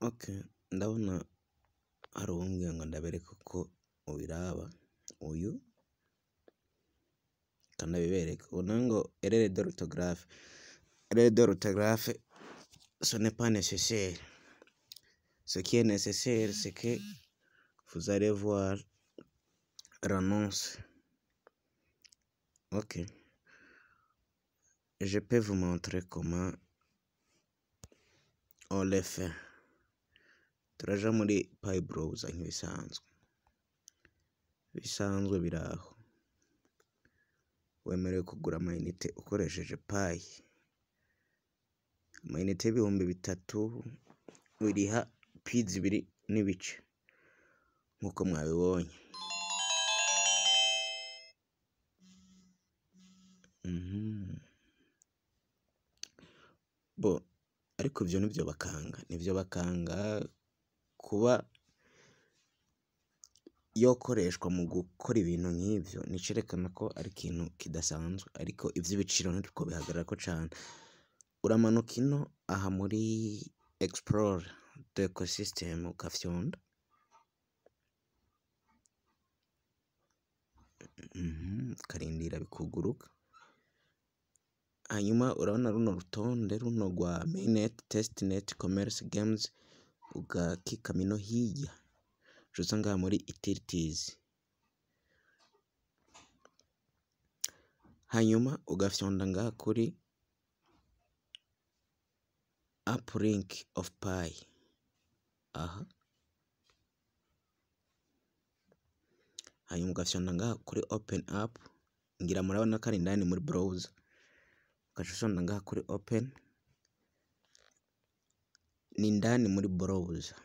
Okay, ndabona hari uwumbwiye ngo ndabereke uko ubiraba uyu kanabibereka ubona ngo erreur d'orthographe. Erreur d'orthographe, ce n'est pas nécessaire. Ce qui est nécessaire, c'est que vous allez voir l'annonce. Ok, je peux vous montrer comment on le fait. Turaja muri Pi browser nk'ibisanzwe biraho. Wemerewe kugura amayinite ukoresheje Pi. Amayinite y'ibihumbi 3 uriha Pi 2 n'ibice nk'uko mwabibonye. Ariko ibyo nibyo bakanga kuba yokoreshwa mu gukora ibintu nk'ibyo, nicerekana ko ari ikintu kidasanzwe, ariko iby'ibiciro ntitwo bihagarara ko cyane. Uramanuka ino aha muri explore the ecosystem ukafyonda. Karindira bikuguruka. Hanyuma urabona runo rutonde runo rwa mainnet, testnet, commerce, games, ugakika mino hirya uza ngaha muri utilities, hanyuma ugafyonda ngaha kuri app link of Pi. Aha, hanyuma ugafyonda ngaha kuri open app, ngira murabona ko ari indani muri browser. Ukashonda ngaha kuri open, ni indani muri browser.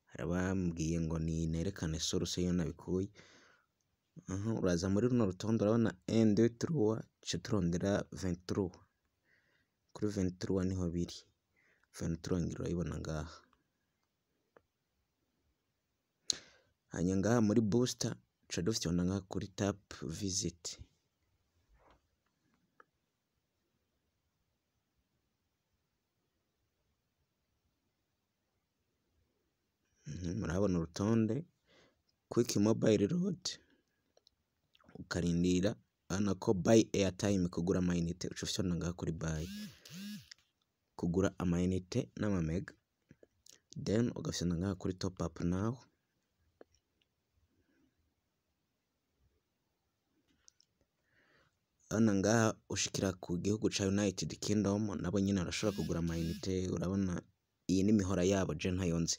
Harabambwiye ngo ni nerekane source yo nabikuye. Uraza muri runo rutonde urabona 1 2 3 citrondera 23. Kuri 23 niho biri. 23 ngira urayibona ngaha. Hanyuma ngaha muri booster dufyonda ngaha kuri tap visit. Murabona urutonde quick mobile load, ukarindira ana ko buy airtime kugura amayinite ucufyonda ngaha kuri buy, kugura amayinite n'amamega, then ugafyonda ngaha kuri top up now. Ana ngaha ushikira ku gihugu ca United Kingdom, nabo nyine arashobora kugura amayinite. Urabona iyi ni mihora yabo je ntayonze,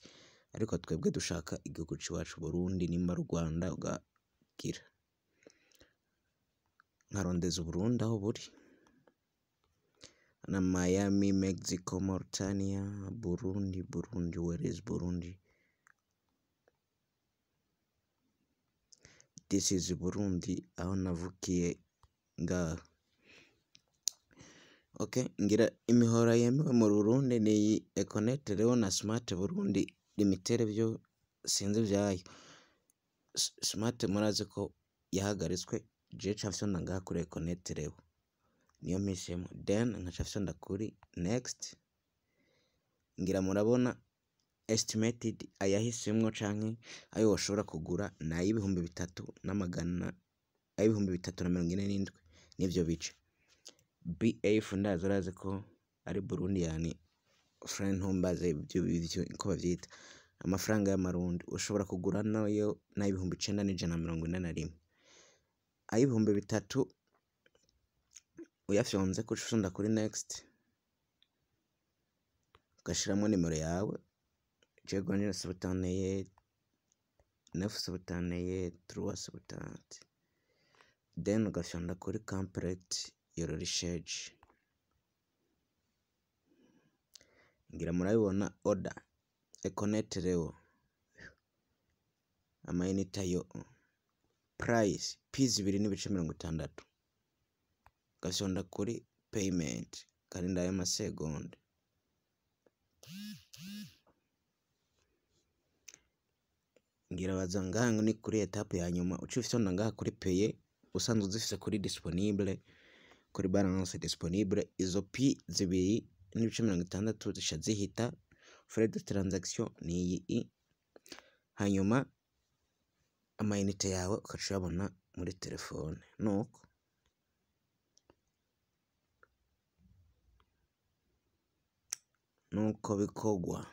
ariko twebwe dushaka igihugu c'iwacu Burundi, nimba Rwanda ugagira nkarondeza Burundi aho buri na Miami, Mexico, Mauritania, Burundi. Where is Burundi? This is Burundi, aho navukiye ngaha. Okay, ngira imihora yemewe mu Burundi ni Econet rero na Smart Burundi Limited, byo sinzi byayo. Smart murazi ko yahagaritswe, je cafyonda ngaha kuri Econet rero niyo mpisemo, then nkacafyonda kuri next. Ngira murabona estimated ayahisemwo canke ayo washobora kugura na y'ibihumbi 3,347 nivyo bice. BF ndazoraze ko ari Burundi, yani friend ntumbaze ibyo ko bavyita amafaranga y'amarundi. Ushobora kugura nayo na 9,141. Ay'ibihumbi 3 uyafyonze kucufyonda kuri next, ugashiramo nimero yawe. Jego ni 71 971 370, then ugafyonda kuri complete your research. Ngira murabibona order Econet rero amayinite yo price P2 n'ibice 60. Ugafyonda kuri payment, karinda y'amasegonda. Ngira baza ngaha ni kuri etape ya nyuma, ucufyonda ngaha kuri paye usanzwe uzifise kuri disponible, kuri balance disponible. Izo P2 n'ibice 60 zica zihita. Frais de transaction ni iyi, hanyuma amayinite yawe ukaca uyabona muri telefone. Nuko bikorwa.